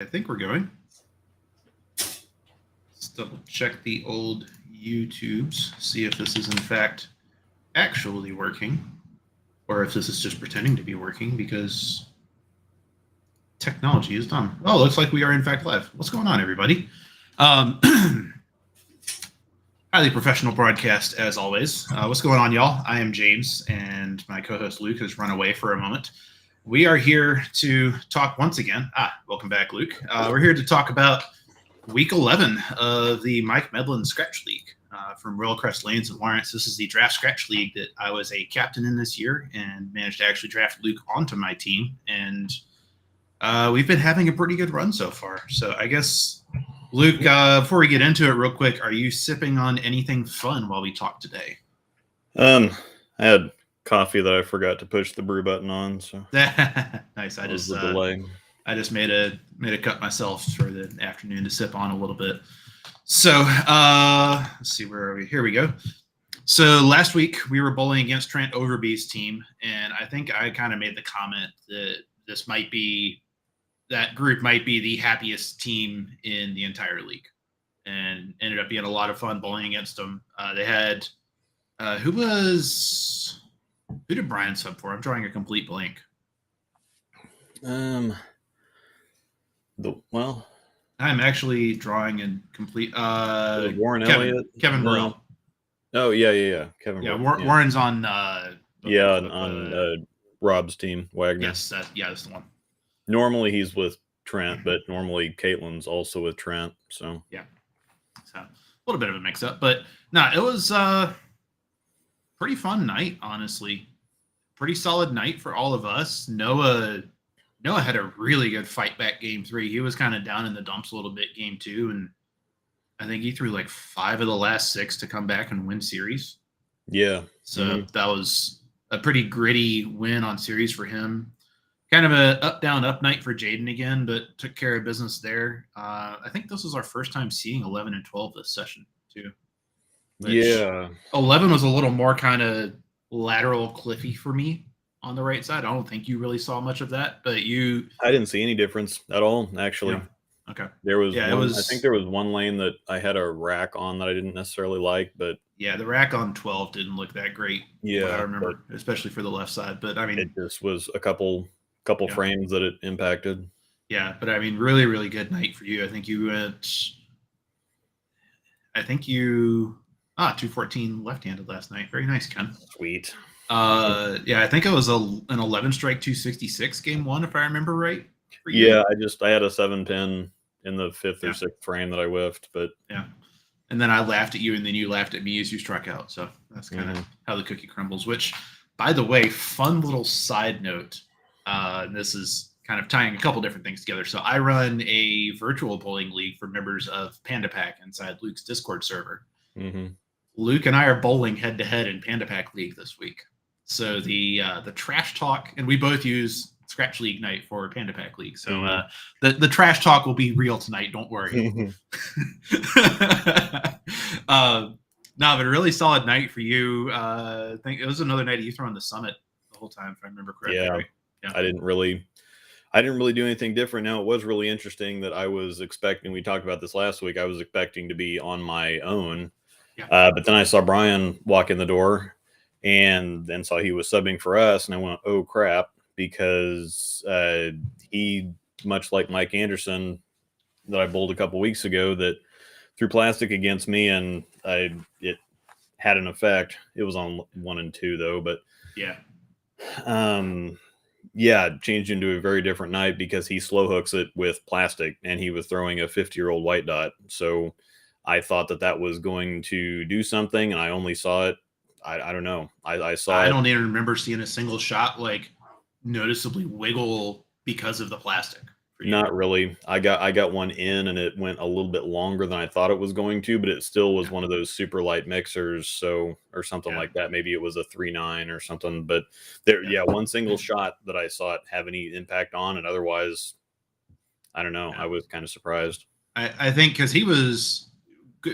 I think we're going. Let's double check the old YouTubes, see if this is in fact actually working, or if this is just pretending to be working because technology is dumb. Oh, looks like we are in fact live. What's going on, everybody? Um, highly professional broadcast as always. What's going on, y'all? I am James, and my co-host Luke has run away for a moment. We are here to talk once again. Welcome back, Luke. We're here to talk about Week 11 of the Mike Medlin Scratch League from Royal Crest Lanes and Lawrence. This is the draft Scratch League that I was a captain in this year and managed to actually draft Luke onto my team. And we've been having a pretty good run so far. So I guess, Luke, before we get into it real quick, are you sipping on anything fun while we talk today? I had coffee that I forgot to push the brew button on. So nice. I just made a cup myself for the afternoon to sip on a little bit. So let's see, where are we? Here we go. So last week we were bowling against Trent Overby's team, and I think I kind of made the comment that that group might be the happiest team in the entire league, and ended up being a lot of fun bowling against them. They had who did Brian sub for? I'm drawing a complete blank. I'm actually drawing a complete. Warren Elliott, Kevin Burrell. Oh yeah. Kevin. Yeah, Warren's on. On Rob's team, Wagner. Yes, that's the one. Normally he's with Trent, but normally Caitlin's also with Trent. So yeah, so a little bit of a mix-up, but no, it was pretty fun night. Honestly, pretty solid night for all of us. Noah had a really good fight back game 3. He was kind of down in the dumps a little bit game 2, and I think he threw like 5 of the last 6 to come back and win series. Yeah. So that was a pretty gritty win on series for him. Kind of a up, down, up night for Jaden again, but took care of business there. I think this was our first time seeing 11 and 12 this session too. Yeah. 11 was a little more kind of lateral cliffy for me on the right side. I don't think you really saw much of that, but I didn't see any difference at all, actually. Yeah. Okay. There was I think there was one lane that I had a rack on that I didn't necessarily like, but yeah, the rack on 12 didn't look that great. Yeah, I remember, especially for the left side. But I mean, it just was a couple frames that it impacted. Yeah, but I mean, really, really good night for you. I think you went. 214 left-handed last night. Very nice, Ken. Sweet. Yeah, I think it was an 11 strike 266 game 1, if I remember right. Yeah, I had a 7-pin in the 5th or 6th frame that I whiffed, but yeah. And then I laughed at you, and then you laughed at me as you struck out. So that's kind of how the cookie crumbles. Which, by the way, fun little side note. This is kind of tying a couple different things together. So I run a virtual bowling league for members of Panda Pack inside Luke's Discord server. Mm-hmm. Luke and I are bowling head-to-head in Panda Pack League this week. So the trash talk, and we both use Scratch League night for Panda Pack League. So the trash talk will be real tonight. Don't worry. No, but a really solid night for you. I think it was another night you threw on the summit the whole time, if I remember correctly. Yeah. Right? Yeah. I didn't really do anything different. Now, it was really interesting that I was expecting, we talked about this last week, I was expecting to be on my own. Yeah. But then I saw Brian walk in the door and then saw he was subbing for us. And I went, oh, crap, because he, much like Mike Anderson that I bowled a couple weeks ago, that threw plastic against me, and it had an effect. It was on 1 and 2, though. But yeah. It changed into a very different night because he slow hooks it with plastic, and he was throwing a 50-year-old white dot. So I thought that was going to do something, and I only saw it. I don't know. I saw. I don't even remember seeing a single shot like noticeably wiggle because of the plastic. Not really. I got one in, and it went a little bit longer than I thought it was going to, but it still was one of those super light mixers, or something like that. Maybe it was a 3.9 or something. But one single shot that I saw it have any impact on, and otherwise, I don't know. I was kind of surprised. I think because he was,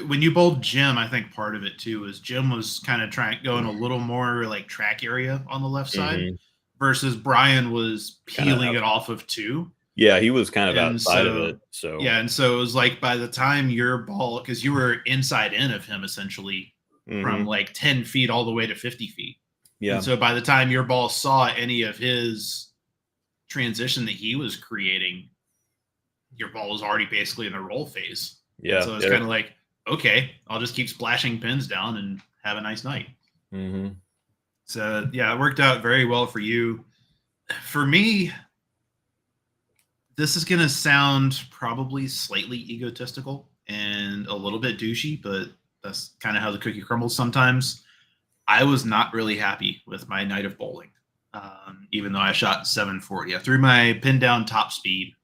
when you bowled Jim, I think part of it too was Jim was kind of going a little more like track area on the left side, versus Brian was peeling it off of 2. Yeah, he was kind of And outside of so, it. So yeah, and so it was like by the time your ball, because you were inside in of him essentially from like 10 feet all the way to 50 feet. And yeah, so by the time your ball saw any of his transition that he was creating, your ball was already basically in the roll phase. And yeah, so it's kind of like, okay, I'll just keep splashing pins down and have a nice night. So yeah, it worked out very well for you. For me, this is going to sound probably slightly egotistical and a little bit douchey, but that's kind of how the cookie crumbles sometimes. I was not really happy with my night of bowling, even though I shot 740. I threw my pin down top speed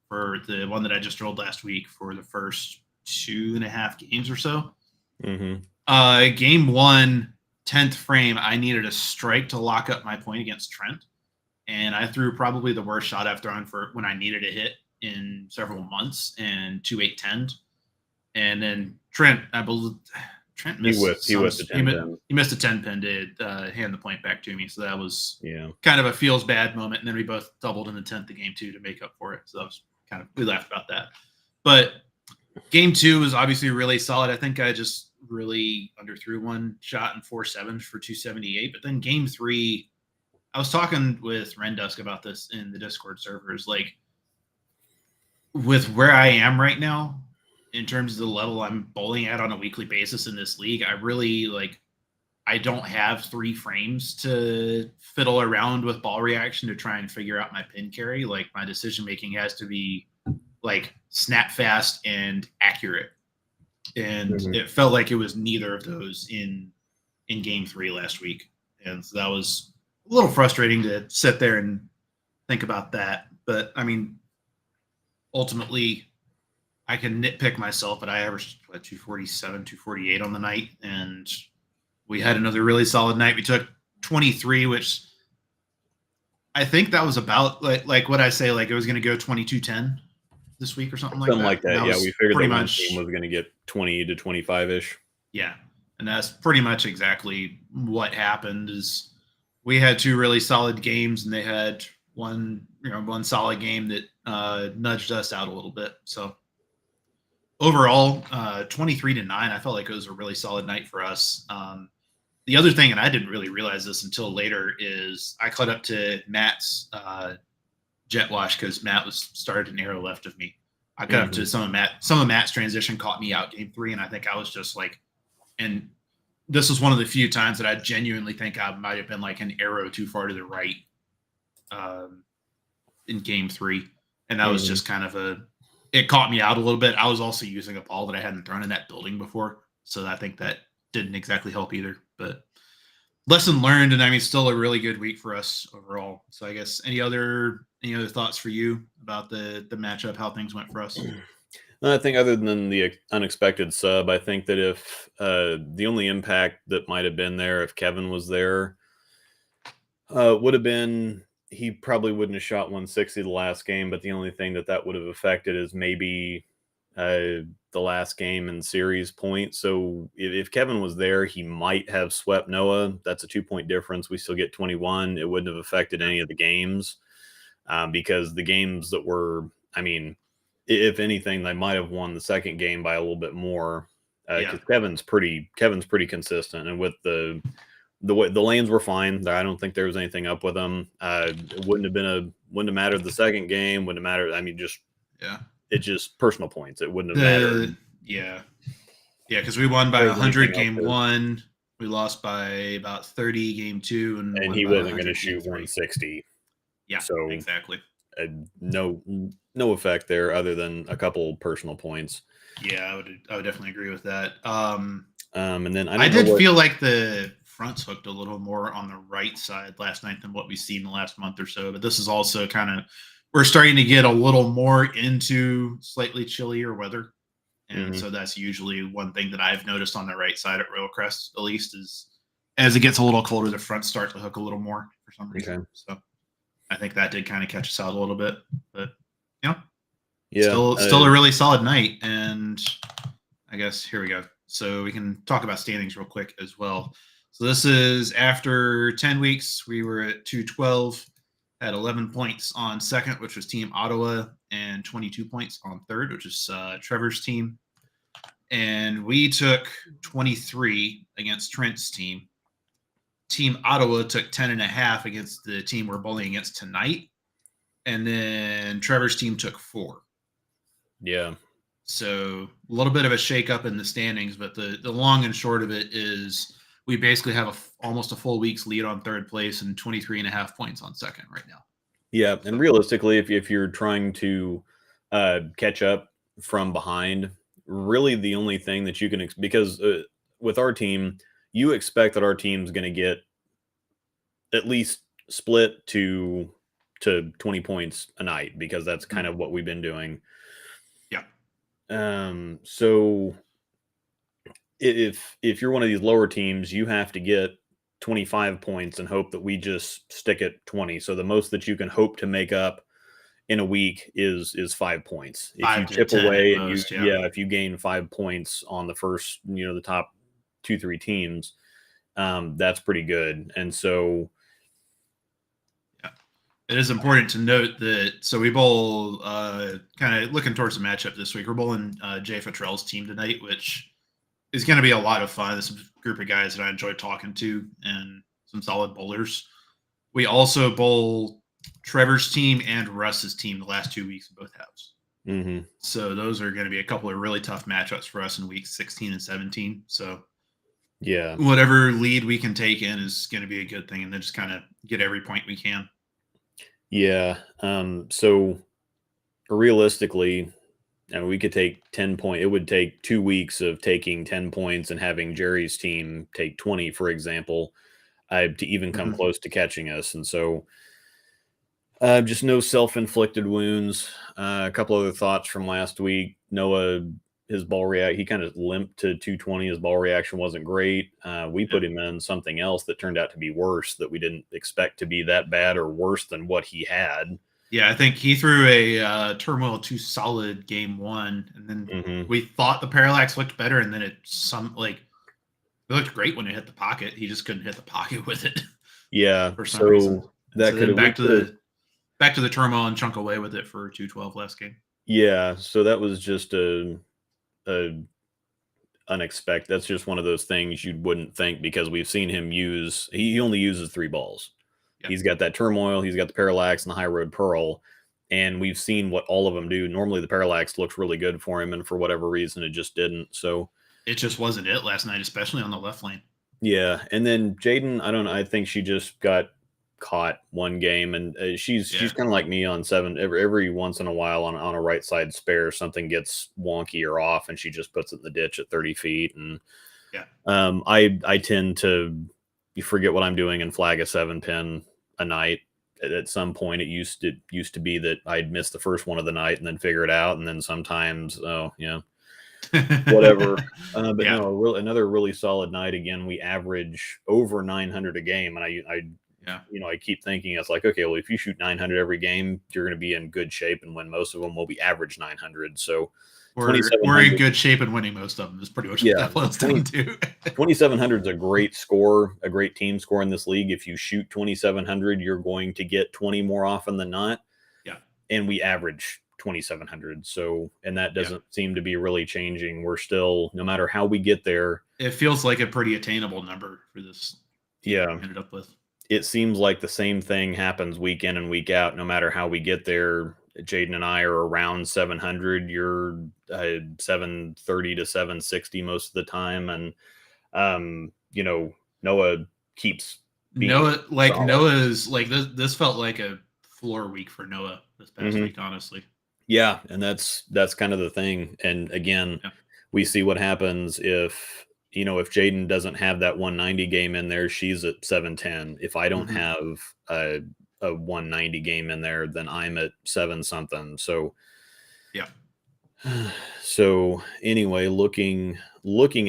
for the one that I just rolled last week for the first 2.5 games or so. Game one, 10th frame, I needed a strike to lock up my point against Trent. And I threw probably the worst shot I've thrown for when I needed a hit in several months, and 2-8-10. And then Trent, I believe Trent missed. he whipped the 10-pin. He missed a 10-pin to hand the point back to me. So that was Yeah, kind of a feels bad moment. And then we both doubled in the 10th of game two to make up for it. So that was kind of, we laughed about that. But game two was obviously really solid. I think I just really underthrew one shot in 4-7 for 278. But then game three, I was talking with Rendusk about this in the Discord servers. Like, with where I am right now, in terms of the level I'm bowling at on a weekly basis in this league, I really I don't have 3 frames to fiddle around with ball reaction to try and figure out my pin carry. Like, my decision making has to be like snap fast and accurate. And it felt like it was neither of those in game 3 last week. And so that was a little frustrating to sit there and think about that. But I mean, ultimately, I can nitpick myself, but I averaged 247, 248 on the night, and we had another really solid night. We took 23, which I think that was about like what I say, like it was going to go 22-10 this week or something like that. Something like that. Yeah, we figured pretty that one much team was going to get 20 to 25-ish. Yeah, and that's pretty much exactly what happened. Is we had 2 really solid games, and they had one solid game that nudged us out a little bit. So overall, 23-9, I felt like it was a really solid night for us. The other thing, and I didn't really realize this until later, is I caught up to Matt's jet wash because Matt was started an arrow left of me. I got up to some of Matt's transition caught me out game 3, and I think I was just like, and this was one of the few times that I genuinely think I might have been like an arrow too far to the right in game 3, and that was just kind of it caught me out a little bit. I was also using a ball that I hadn't thrown in that building before, so I think that didn't exactly help either. But lesson learned, and I mean, still a really good week for us overall. So I guess any other thoughts for you about the matchup, how things went for us? I think other than the unexpected sub, I think that if the only impact that might have been there if Kevin was there would have been he probably wouldn't have shot 160 the last game, but the only thing that would have affected is maybe the last game in series points. So if Kevin was there, he might have swept Noah. That's a 2-point difference. We still get 21. It wouldn't have affected any of the games because the games that were, I mean, if anything, they might have won the second game by a little bit more because Kevin's pretty consistent, and with the way the lanes were fine. I don't think there was anything up with them. It wouldn't have mattered the second game. Wouldn't have mattered. I mean, it's just personal points. It wouldn't have mattered. Yeah, because we won by 100 game 1. We lost by about 30 game 2, and he wasn't going to shoot 160. Yeah, so exactly. No effect there other than a couple personal points. Yeah, I would definitely agree with that. And then I did feel like the fronts hooked a little more on the right side last night than what we've seen the last month or so. But this is also kind of, we're starting to get a little more into slightly chillier weather. And so that's usually one thing that I've noticed on the right side at Royal Crest, at least, is as it gets a little colder, the fronts start to hook a little more for some reason. Okay. So I think that did kind of catch us out a little bit. But, still a really solid night. And I guess here we go. So we can talk about standings real quick as well. So this is after 10 weeks. We were at 212, had 11 points on second, which was Team Ottawa, and 22 points on third, which is Trevor's team. And we took 23 against Trent's team. Team Ottawa took 10.5 against the team we're bowling against tonight. And then Trevor's team took 4. Yeah. So a little bit of a shakeup in the standings, but the long and short of it is we basically have almost a full week's lead on third place and 23.5 points on second right now. Yeah, and realistically, if you're trying to catch up from behind, really the only thing that you can because with our team, you expect that our team's going to get at least split to 20 points a night because that's kind of what we've been doing. Yeah. So if you're one of these lower teams, you have to get 25 points and hope that we just stick at 20. So the most that you can hope to make up in a week is 5 points. If you chip away and most, if you gain 5 points on the first, the top 2-3 teams, that's pretty good. And so it is important to note that so we bowl kind of looking towards the matchup this week. We're bowling Jay Fattrell's team tonight, which is going to be a lot of fun. There's a group of guys that I enjoy talking to and some solid bowlers. We also bowl Trevor's team and Russ's team the last 2 weeks of both halves. Mm-hmm. So those are going to be a couple of really tough matchups for us in weeks 16 and 17. So yeah, whatever lead we can take in is going to be a good thing, and then just kind of get every point we can. Yeah. So realistically, and we could take 10 points. It would take 2 weeks of taking 10 points and having Jerry's team take 20, for example, to even come close to catching us. And so just no self-inflicted wounds. A couple other thoughts from last week. Noah, his ball react, he kind of limped to 220. His ball reaction wasn't great. We put him in something else that turned out to be worse that we didn't expect to be that bad or worse than what he had. Yeah, I think he threw a Turmoil 2 solid game 1, and then we thought the parallax looked better, and then it looked great when it hit the pocket. He just couldn't hit the pocket with it. Yeah, for some reason. That so could have back to the Turmoil and chunk away with it for 212 last game. Yeah, so that was just a unexpected. That's just one of those things you wouldn't think because we've seen him use. He only uses 3 balls. Yep. He's got that Turmoil, he's got the Parallax and the High Road Pearl, and we've seen what all of them do. Normally the Parallax looks really good for him, and for whatever reason it just didn't. So it just wasn't it last night, especially on the left lane. Yeah, and then Jaden, I don't know. I think she just got caught one game, and she's kind of like me on 7. Every once in a while on a right side spare, something gets wonky or off, and she just puts it in the ditch at 30 feet. And I tend to forget what I'm doing and flag a 7-pin a night. At some point, it used to be that I'd miss the first one of the night and then figure it out, and then sometimes, whatever. But no, another really solid night. Again, we average over 900 a game, and I keep thinking it's like, okay, well, if you shoot 900 every game, you're going to be in good shape and win most of them. Will be average 900. So we're in good shape and winning most of them is pretty much what that boils down to. 2,700 is a great score, a great team score in this league. If you shoot 2,700, you're going to get 20 more often than not. Yeah, and we average 2,700. So, and that doesn't seem to be really changing. We're still, no matter how we get there, it feels like a pretty attainable number for this. Yeah, we ended up with. It seems like the same thing happens week in and week out. No matter how we get there, Jaden and I are around 700. You're 730 to 760 most of the time, and Noah keeps Noah's like this felt like a floor week for Noah this past week, honestly. Yeah, and that's kind of the thing. And again, we see what happens if Jaden doesn't have that 190 game in there, she's at 710. If I don't have a 190 game in there, then I'm at 7 something. So so anyway, looking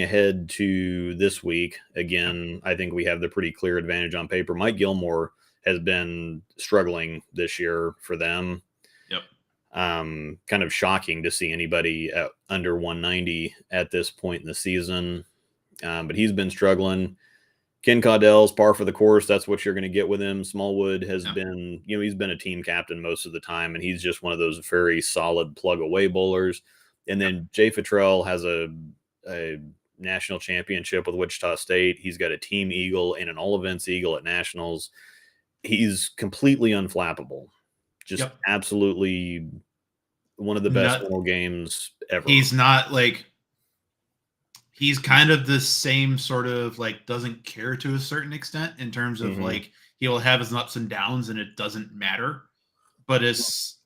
ahead to this week, again, I think we have the pretty clear advantage on paper. Mike Gilmore has been struggling this year for them. Kind of shocking to see anybody at under 190 at this point in the season. But he's been struggling. Ken Caudell's par for the course. That's what you're going to get with him. Smallwood has been, he's been a team captain most of the time, and he's just one of those very solid plug away bowlers. And then Jay Futrell has a national championship with Wichita State. He's got a team eagle and an all events eagle at nationals. He's completely unflappable. Just absolutely one of the best mental games ever. He's not like, he's kind of the same sort of like doesn't care to a certain extent in terms of like he'll have his ups and downs and it doesn't matter, but it's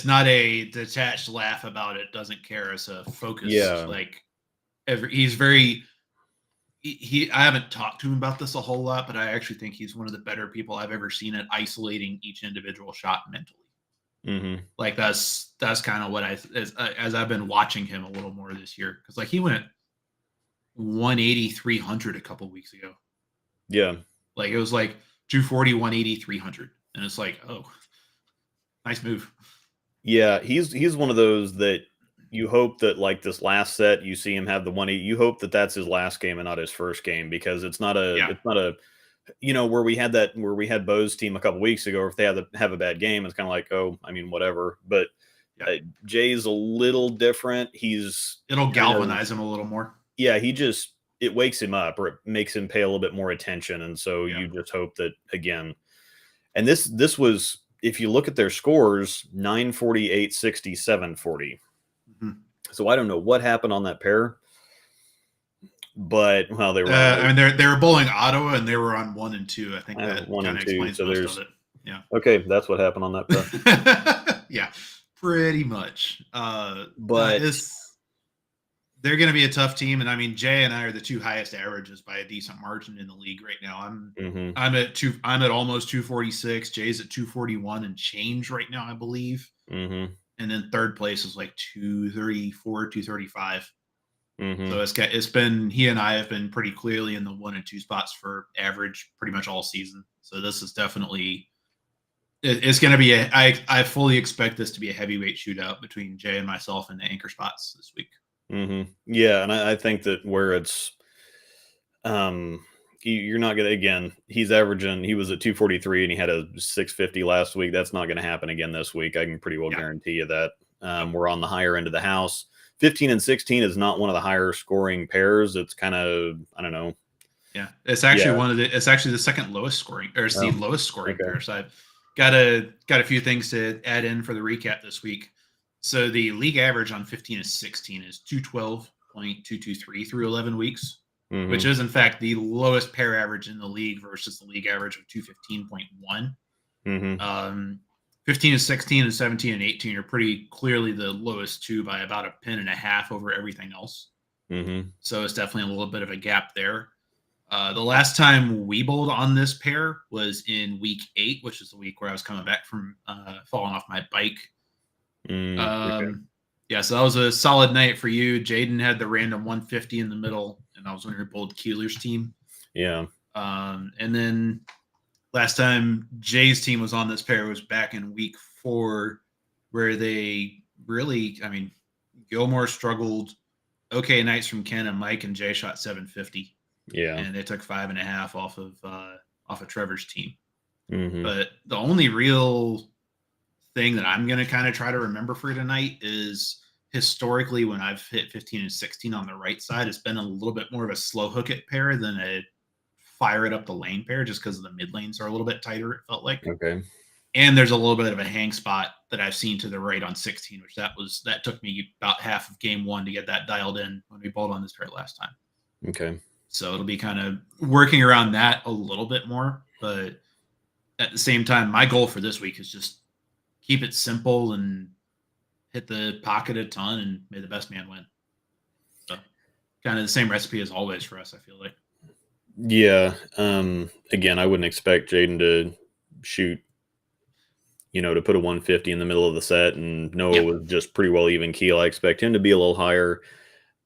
not a detached laugh about it. Doesn't care. It's a focused like he's very. I haven't talked to him about this a whole lot, but I actually think he's one of the better people I've ever seen at isolating each individual shot mentally. Like that's kind of what as I've been watching him a little more this year, because like he went 180, 300 a couple weeks ago. Yeah. Like it was like 240, 180, 300. And it's like, oh, nice move. Yeah. He's one of those that you hope that like this last set, you see him have the 180. You hope that that's his last game and not his first game, because it's not a, where we had Bo's team a couple weeks ago, or if they have a bad game, it's kind of like, oh, I mean, whatever. But Jay's a little different. It'll galvanize him a little more. Yeah, it wakes him up, or it makes him pay a little bit more attention. And so you just hope that, again, and this was, if you look at their scores, 940, 860, 740. So I don't know what happened on that pair, but they were. I mean, they were bowling Ottawa and they were on 1 and 2. I think that 1 and 2. So most of it. Yeah. Okay, that's what happened on that pair. Yeah, pretty much. But they're going to be a tough team, and I mean, Jay and I are the two highest averages by a decent margin in the league right now. I'm at almost 246. Jay's at 241 and change right now, I believe. And then third place is like 234, 235. So it's been, he and I have been pretty clearly in the 1 and 2 spots for average pretty much all season. So this is definitely, it's going to be I fully expect this to be a heavyweight shootout between Jay and myself in the anchor spots this week. Yeah, and I think that where it's, you're not going to, again, he was at 243 and he had a 650 last week. That's not going to happen again this week. I can pretty well guarantee you that. We're on the higher end of the house. 15 and 16 is not one of the higher scoring pairs. It's kind of, I don't know. Yeah, it's actually it's actually the second lowest scoring, or it's the lowest scoring pair. So I've got a few things to add in for the recap this week. So the league average on 15 and 16 is 212.223 through 11 weeks, which is in fact the lowest pair average in the league versus the league average of 215.1. 15 and 16 and 17 and 18 are pretty clearly the lowest two by about a pin and a half over everything else. So it's definitely a little bit of a gap there. The last time we bowled on this pair was in week 8, which is the week where I was coming back from falling off my bike. Yeah, so that was a solid night for you. Jaden had the random 150 in the middle, and I was when we bowled Keeler's team. Yeah. And then last time Jay's team was on this pair was back in week 4, where they really, I mean, Gilmore struggled. Okay nights from Ken and Mike, and Jay shot 750. Yeah. And they took 5.5 off of Trevor's team. But the only real thing that I'm going to kind of try to remember for tonight is historically when I've hit 15 and 16 on the right side, it's been a little bit more of a slow hook it pair than a fire it up the lane pair, just because the mid lanes are a little bit tighter, it felt like. Okay. And there's a little bit of a hang spot that I've seen to the right on 16, which that took me about half of game 1 to get that dialed in when we bowled on this pair last time. Okay. So it'll be kind of working around that a little bit more. But at the same time, my goal for this week is just keep it simple and hit the pocket a ton and may the best man win. So kind of the same recipe as always for us, I feel like. Yeah. Again, I wouldn't expect Jaden to shoot, to put a 150 in the middle of the set, and Noah was just pretty well even keel. I expect him to be a little higher.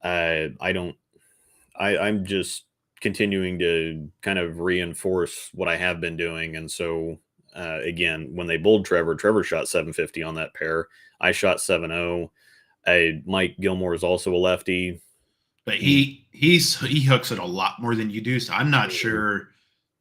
I'm just continuing to kind of reinforce what I have been doing. And so, again, when they bowled Trevor shot 750 on that pair. I shot 7-0. Mike Gilmore is also a lefty. But he hooks it a lot more than you do. So I'm not sure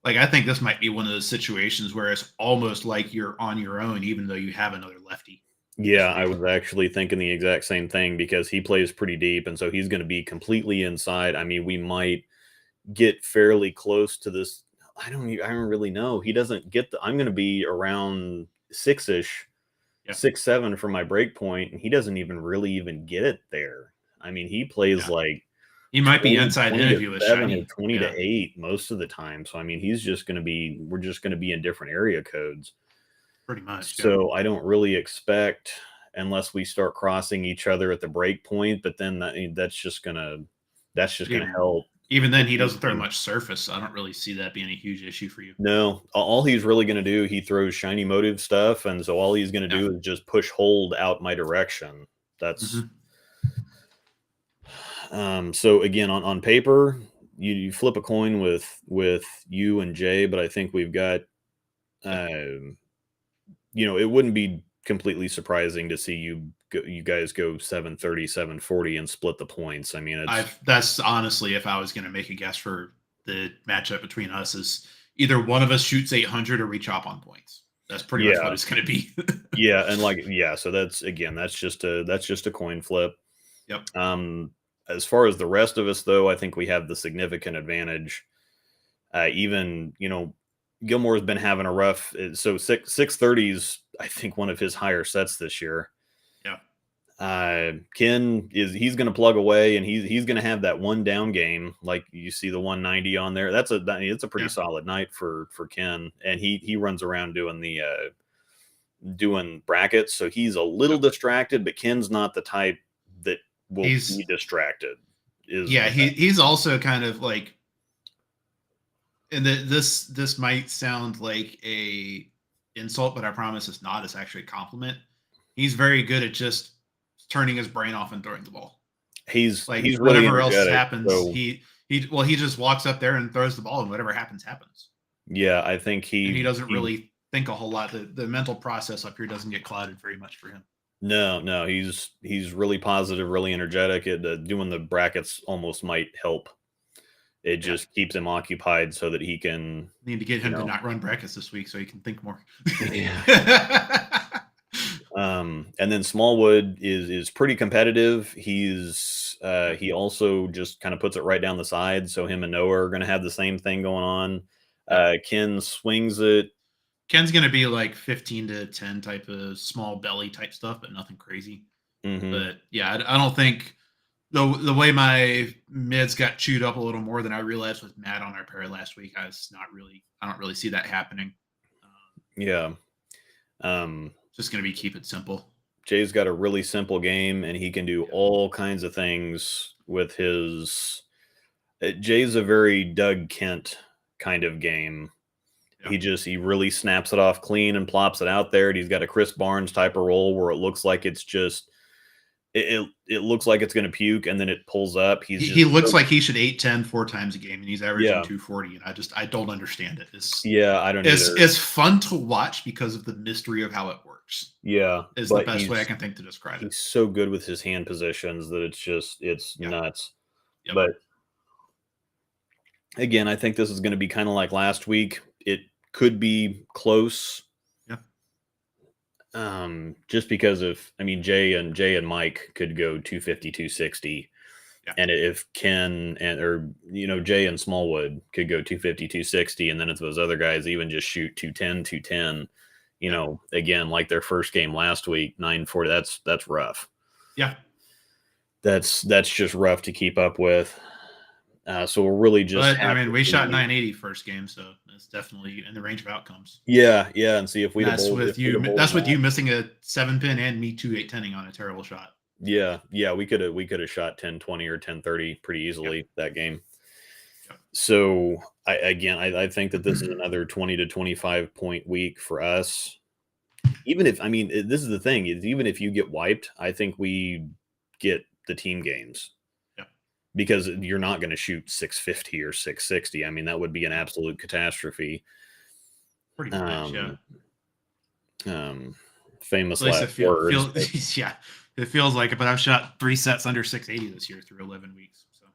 Like, I think this might be one of those situations where it's almost like you're on your own, even though you have another lefty. Yeah, I was actually thinking the exact same thing because he plays pretty deep, and so he's going to be completely inside. I mean, we might get fairly close to this. I don't really know. He doesn't get the. I'm going to be around 6-ish, Yeah. 6-7 for my break point, and he doesn't even really even get it there. I mean, he plays Yeah. like He might be 20, inside 20 in to if he was 7 or shiny. 20 Yeah. to 8 most of the time. So I mean, he's just going to be. We're just going to be in different area codes. Pretty much. Yeah. So I don't really expect unless we start crossing each other at the break point, but then that's just gonna help. Even then, he doesn't throw much surface. So I don't really see that being a huge issue for you. No, all he's really gonna do, he throws shiny motive stuff, and so all he's gonna do is just push hold out my direction. That's so again on paper, you flip a coin with you and Jay, but I think we've got it wouldn't be completely surprising to see you guys go 730, 740 and split the points. I mean, that's honestly, if I was going to make a guess for the matchup between us, is either one of us shoots 800 or we chop on points. That's pretty much what it's going to be. Yeah, and so that's just a coin flip. Yep. As far as the rest of us, though, I think we have the significant advantage. Even Gilmore's been having a rough. So 630's, I think, one of his higher sets this year. Yeah. Ken he's going to plug away, and he's going to have that one down game. Like you see the 190 on there. It's a pretty solid night for Ken, and he runs around doing brackets, so he's a little distracted. But Ken's not the type that will be distracted. He's also kind of like. And this might sound like a insult, but I promise it's not. It's actually a compliment. He's very good at just turning his brain off and throwing the ball. He's whatever really else happens, so. he just walks up there and throws the ball, and whatever happens, happens. Yeah, I think he doesn't really think a whole lot. The mental process up here doesn't get clouded very much for him. No, he's really positive, really energetic. Doing the brackets almost might help. It just keeps him occupied so that he can. Need to get him to not run brackets this week so he can think more. And then Smallwood is pretty competitive. He also just kind of puts it right down the side. So him and Noah are going to have the same thing going on. Ken swings it. Ken's going to be like 15 to 10 type of small belly type stuff, but nothing crazy. Mm-hmm. But yeah, I don't think. The way my mids got chewed up a little more than I realized with Matt on our pair last week, I don't really see that happening. Yeah. Just going to be keep it simple. Jay's got a really simple game, and he can do all kinds of things with his. Jay's a very Doug Kent kind of game. Yeah. He really snaps it off clean and plops it out there. And he's got a Chris Barnes type of roll where it looks like it's just. It looks like it's going to puke, and then it pulls up. He looks like he should 8-10 4 times a game, and he's averaging 240. And I don't understand it. I don't. It's fun to watch because of the mystery of how it works. Yeah, is the best way I can think to describe it. He's so good with his hand positions that it's nuts. Yep. But again, I think this is going to be kind of like last week. It could be close. Just because Jay and Mike could go 250, 260. Yeah. And if Ken Jay and Smallwood could go 250, 260, and then if those other guys even just shoot 210, 210, again, like their first game last week, 940, that's rough. Yeah. That's just rough to keep up with. So we're really just. But we shot 980 first game, so it's definitely in the range of outcomes. Yeah, and see if we. That's with you missing a 7-pin and me 2-8-10ing on a terrible shot. Yeah, we could have shot 10-20 or 10-30 pretty easily that game. Yep. So I think that this is another 20 to 25 point week for us. Even if this is the thing is even if you get wiped, I think we get the team games. Because you're not going to shoot 650 or 660. That would be an absolute catastrophe. Pretty much, Famous last words. It feels like it. But I've shot 3 sets under 680 this year through 11 weeks. So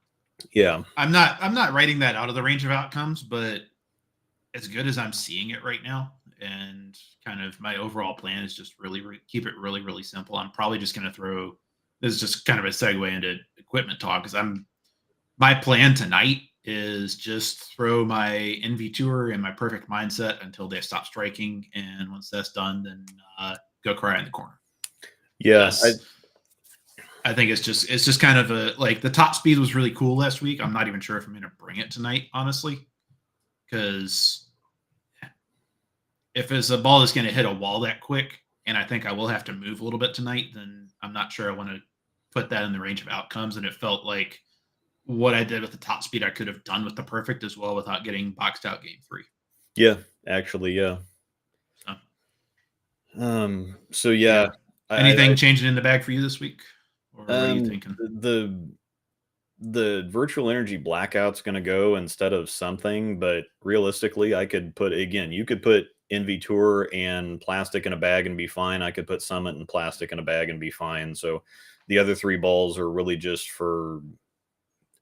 yeah, I'm not writing that out of the range of outcomes, but as good as I'm seeing it right now, and kind of my overall plan is just really keep it really, really simple. I'm probably just going to throw this is just kind of a segue into equipment talk because my plan tonight is just throw my NV tour and my perfect mindset until they stop striking, and once that's done, then go cry in the corner. Yeah, I think it's just kind of a like the top speed was really cool last week. I'm not even sure if I'm going to bring it tonight, honestly, because if it's a ball that's going to hit a wall that quick, and I think I will have to move a little bit tonight, then I'm not sure I want to put that in the range of outcomes. And it felt like what I did with the top speed, I could have done with the perfect as well without getting boxed out game 3. Yeah, actually, yeah. So yeah. Anything changing in the bag for you this week? Or what are you thinking? The virtual energy blackout's going to go instead of something, but realistically, I could put you could put NV Tour and plastic in a bag and be fine. I could put Summit and plastic in a bag and be fine. So the other 3 balls are really just for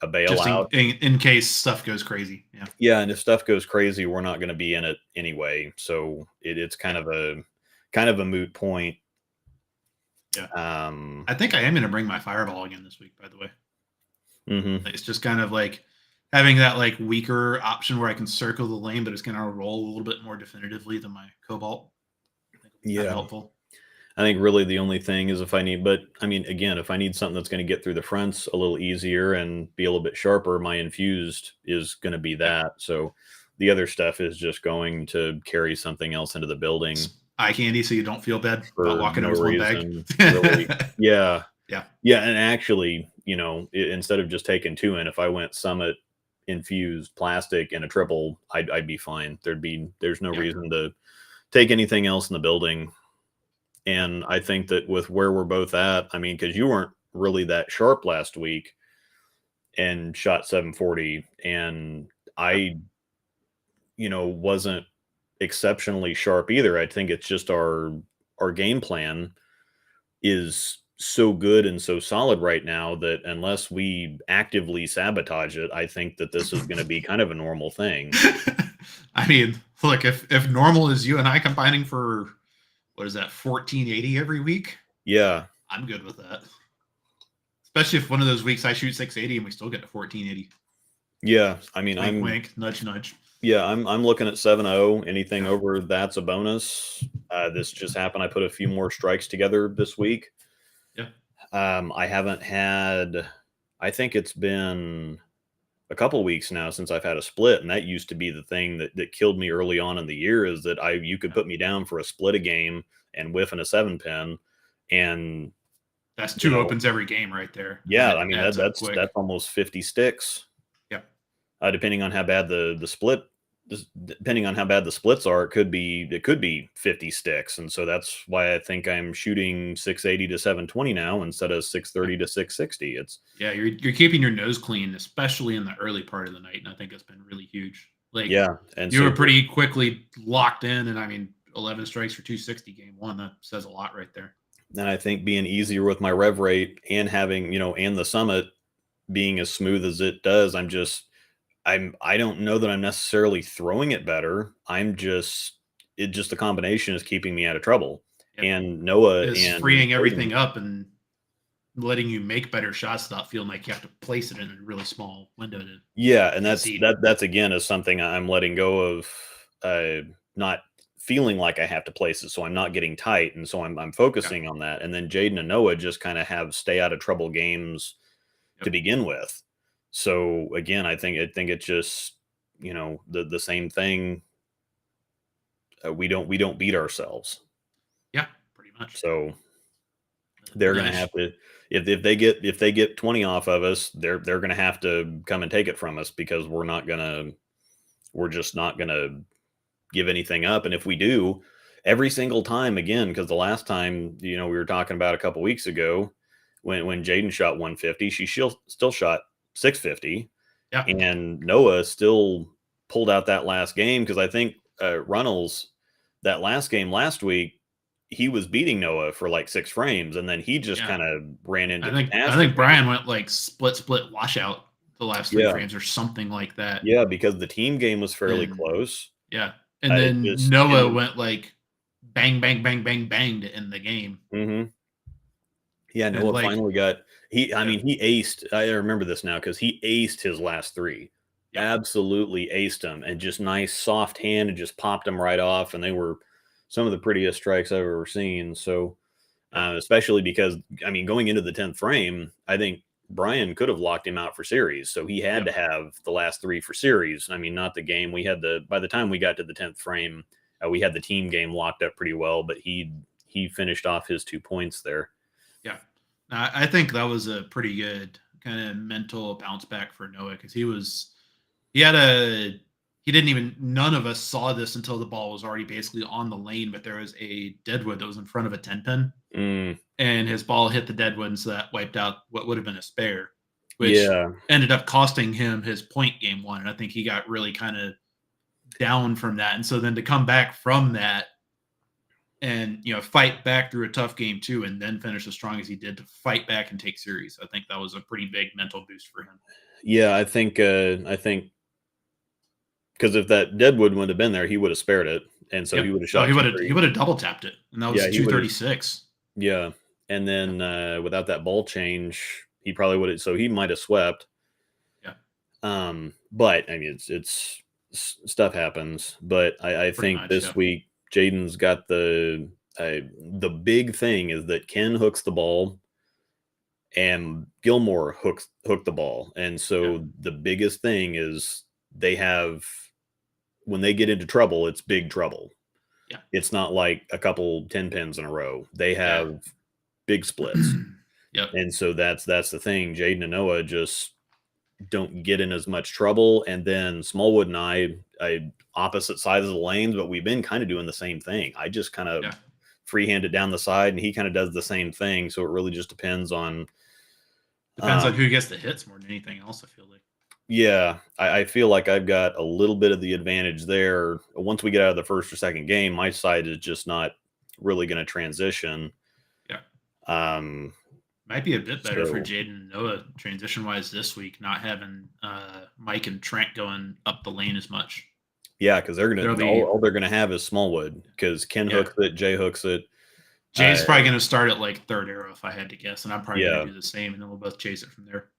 a bailout, just in case stuff goes crazy. Yeah, and if stuff goes crazy, we're not going to be in it anyway. So it's kind of a moot point. Yeah. I think I am going to bring my fireball again this week, by the way. Mm-hmm. It's just kind of like having that like weaker option where I can circle the lane, but it's going to roll a little bit more definitively than my Cobalt. Yeah, helpful. I think really the only thing is if I need something that's going to get through the fronts a little easier and be a little bit sharper, my infused is going to be that. So the other stuff is just going to carry something else into the building. Eye candy, so you don't feel bad about walking in with one bag. Really. Yeah. Yeah. Yeah. And actually, instead of just taking 2 in, if I went Summit, infused, plastic, and a triple, I'd be fine. There's no reason to take anything else in the building. And I think that with where we're both at, because you weren't really that sharp last week and shot 740, and I, wasn't exceptionally sharp either. I think it's just our game plan is so good and so solid right now that unless we actively sabotage it, I think that this is going to be kind of a normal thing. Look, if normal is you and I combining for what is that, 1480 every week? Yeah, I'm good with that. Especially if one of those weeks I shoot 680 and we still get to 1480. Yeah, wink, wink, nudge, nudge. Yeah, I'm looking at 7.0. Anything over that's a bonus. This just happened. I put a few more strikes together this week. Yeah. I haven't had. I think it's been a couple weeks now since I've had a split, and that used to be the thing that killed me early on in the year. Is that you could put me down for a split a game and whiff in a 7-pin, and that's 2 opens every game right there. Yeah, that's almost 50 sticks. Yep. Depending on how bad the split. Depending on how bad the splits are, it could be 50 sticks, and so that's why I think I'm shooting 680 to 720 now instead of 630 to 660. You're keeping your nose clean, especially in the early part of the night, and I think it's been really huge. And you were pretty quickly locked in, and 11 strikes for 260 game 1. That says a lot right there. And I think being easier with my rev rate and having and the Summit being as smooth as it does, I don't know that I'm necessarily throwing it better. The combination is keeping me out of trouble. Yep. And Noah is freeing everything up and letting you make better shots without feeling like you have to place it in a really small window. And that's again is something I'm letting go of, not feeling like I have to place it, so I'm not getting tight, and so I'm focusing on that. And then Jaden and Noah just kind of have stay out of trouble games to begin with. So again, I think it's just the same thing. We don't beat ourselves. Yeah, pretty much. So they're going to have to if they get 20 off of us, they're going to have to come and take it from us because we're just not going to give anything up. And if we do, every single time again, because the last time we were talking about a couple weeks ago when Jaden shot 150, she still shot 650. Yeah. And Noah still pulled out that last game because I think Runnels, that last game last week, he was beating Noah for like 6 frames, and then he just kind of ran into. I think Brian went like split washout the last 3 frames or something like that. Yeah, because the team game was fairly close. Yeah. And then Just Noah went like bang, bang, bang, bang, bang to end the game. Mm-hmm. Yeah, And Noah like, finally got I yeah, mean, he aced. I remember this now because he aced his last three. yeah, Absolutely aced them, and just nice soft hand and just popped them right off. And they were some of the prettiest strikes I've ever seen. So, yeah, especially because I mean, going into the 10th frame, I think Brian could have locked him out for series. So he had yeah. to have the last three for series. I mean, not the game. We had by the time we got to the 10th frame, we had the team game locked up pretty well. But he finished off his 2 points there. Yeah. I think that was a pretty good kind of mental bounce back for Noah because he had a, he didn't even, none of us saw this until the ball was already basically on the lane, but there was a deadwood that was in front of a 10 pin Mm, and his ball hit the deadwood. And so that wiped out what would have been a spare, which yeah. ended up costing him his point game one. And I think he got really kind of down from that. And so then to come back from that, and fight back through a tough game too, and then finish as strong as he did to fight back and take series. I think that was a pretty big mental boost for him. Yeah, I think because if that Deadwood would have been there, he would have spared it, and so he Yep. would have Oh, shot two he three. would have double tapped it, and that Yeah, was he would have. 236. Yeah, and Yeah, then without that ball change, he probably would have. So he might have swept. yeah, But I mean, stuff happens. But I pretty think much. Yeah, this week Jaden's got the big thing is that Ken hooks the ball and Gilmore hooked the ball, and yeah, so the biggest thing is they have when they get into trouble, it's big trouble. yeah, It's not like a couple 10 pins in a row. They yeah. have big splits. Yep. And so that's the thing. Jaden and Noah just don't get in as much trouble. And then Smallwood and I opposite sides of the lanes, but we've been kind of doing the same thing. I just kind of Yeah. freehand it down the side and he kind of does the same thing. So it really just depends on Depends on who gets the hits more than anything else. I feel like. yeah, I feel like I've got a little bit of the advantage there. Once we get out of the first or second game, my side is just not really going to transition. Yeah. Um, Might be a bit better for so Jaden and Noah transition wise this week, not having Mike and Trent going up the lane as much. yeah, because they're There'll gonna be all they're gonna have is Smallwood because Ken yeah. hooks it, Jay hooks it. Jay's probably going to start at like third arrow if I had to guess, and I'm probably going Yeah, to do the same, and then we'll both chase it from there.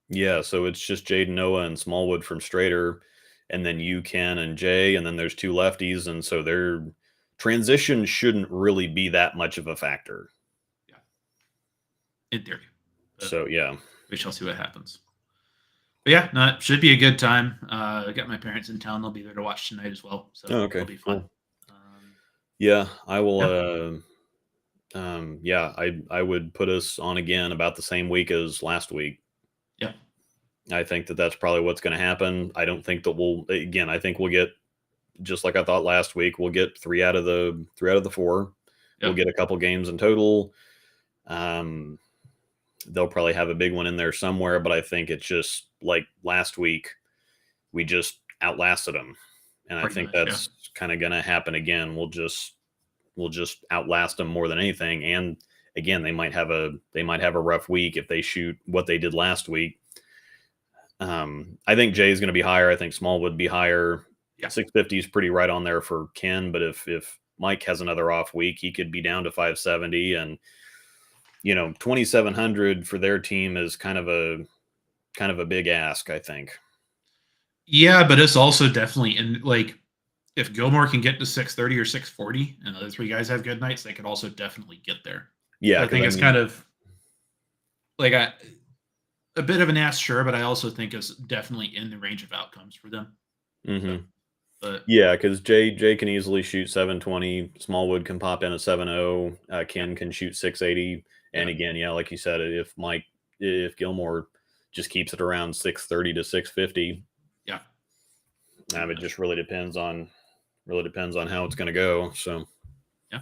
yeah. So it's just Jaden Noah and Smallwood from straighter, and then you, Ken, and Jay, and then there's two lefties, and so their transition shouldn't really be that much of a factor. Yeah, in theory. But So yeah, we shall see what happens. But yeah, no, it should be a good time. I got my parents in town; they'll be there to watch tonight as well, so oh, it'll okay, be fun. cool. Yeah, I will. Yeah, Yeah, I would put us on again about the same week as last week. yeah, I think that that's probably what's going to happen. I don't think that we'll again. I think we'll get just like I thought last week. We'll get three out of the four. We'll yeah. get a couple games in total. Um, they'll probably have a big one in there somewhere, but I think it's just like last week. We just outlasted them, and I Pretty think much. Yeah, that's kind of going to happen again. We'll just outlast them more than anything. And again, they might have a rough week if they shoot what they did last week. I think Jay's going to be higher. I think Small would be higher. yeah. 650 is pretty right on there for Ken. But if Mike has another off week, he could be down to 570. And 2,700 for their team is kind of a big ask, I think. Yeah, but it's also definitely in like if Gilmore can get to 630 or 640, and the other three guys have good nights, they could also definitely get there. Yeah, So I because think I it's mean, kind of like a bit of an ask, sure, but I also think it's definitely in the range of outcomes for them. So, mm-hmm. but Yeah, because Jay can easily shoot 720. Smallwood can pop in a 7.0. yeah, Ken can shoot 680. And yeah, again, yeah, like you said, if Gilmore just keeps it around 630 to 650, yeah, it just really depends on how it's going to go. So yeah.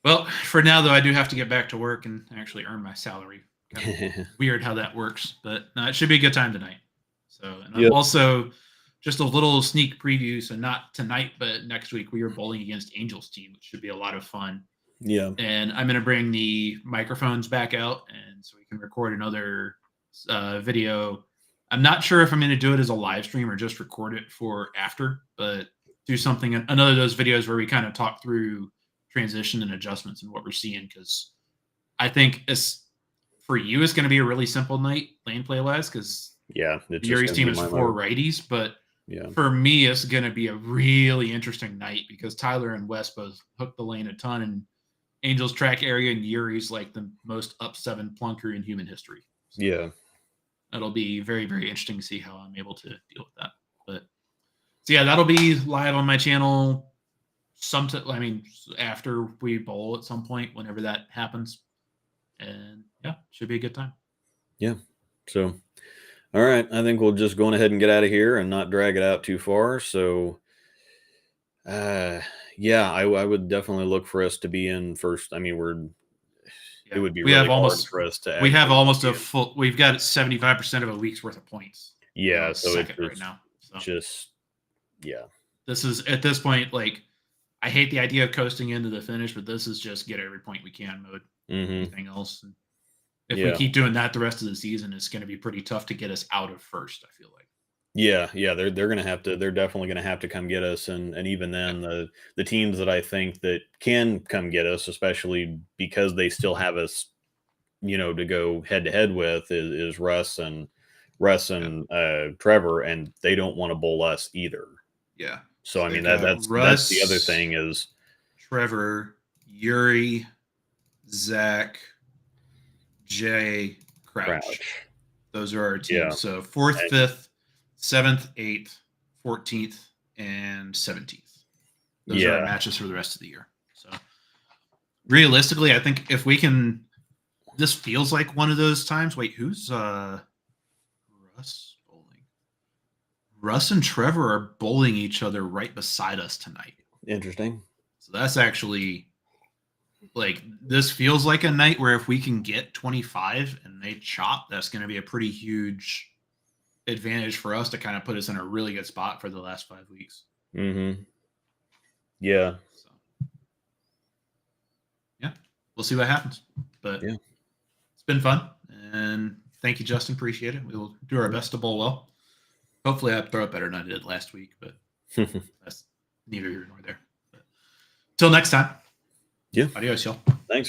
Well, for now though, I do have to get back to work and actually earn my salary. Kind of weird how that works, but it should be a good time tonight. So, and I'm yep, also just a little sneak preview. So not tonight, but next week we are bowling against Angels team, which should be a lot of fun. yeah, And I'm going to bring the microphones back out, and so we can record another video. I'm not sure if I'm going to do it as a live stream or just record it for after, but do something, another of those videos where we kind of talk through transition and adjustments and what we're seeing, because I think for you it's going to be a really simple night lane play wise, because Yeah, it's just Yuri's gonna team be is my 4 mode. righties, but Yeah. for me it's going to be a really interesting night because Tyler and Wes both hook the lane a ton, and Angel's track area and Yuri's like the most up 7 plunker in human history. So Yeah. it'll be very, very interesting to see how I'm able to deal with that. But so yeah, that'll be live on my channel sometime. I mean, after we bowl at some point, whenever that happens, and yeah, should be a good time. Yeah. So, all right, I think we'll just go on ahead and get out of here and not drag it out too far. So, yeah, I would definitely look for us to be in first. I mean, it Yeah, would be we have really hard almost for us to we have actually almost be a in. full. We've got 75% of a week's worth of points. We're Yeah, on so second right it's now. So just, yeah. this is at this point, like, I hate the idea of coasting into the finish, but this is just get every point we can mode. Anything else, and if we Yeah. keep doing that the rest of the season, it's going to be pretty tough to get us out of first. I feel like. Yeah, they're gonna have to. They're definitely gonna have to come get us, and even Yeah. then, the teams that I think that can come get us, especially because they still have us, to go head to head with, is Russ and Trevor, and they don't want to bowl us either. Yeah. So I They've mean got that's the other Russ, thing is Trevor, Yuri, Zach, Jay, Crouch. Crouch. Those are our teams. Yeah. So 4th, And- 5th, 7th, 8th, 14th, and 17th. Those are our Yeah. matches for the rest of the year. So realistically, I think if we can, this feels like one of those times. Wait, who's Russ bowling? Russ and Trevor are bowling each other right beside us tonight. Interesting. So that's actually, like, this feels like a night where if we can get 25 and they chop, that's going to be a pretty huge advantage for us to kind of put us in a really good spot for the last 5 weeks. Mm-hmm. Yeah. So, yeah, we'll see what happens. But Yeah. it's been fun. And thank you, Justin. Appreciate it. We will do our best to bowl well. Hopefully, I throw it better than I did last week, but that's neither here nor there. But till next time. Yeah. Adios, y'all. Thanks.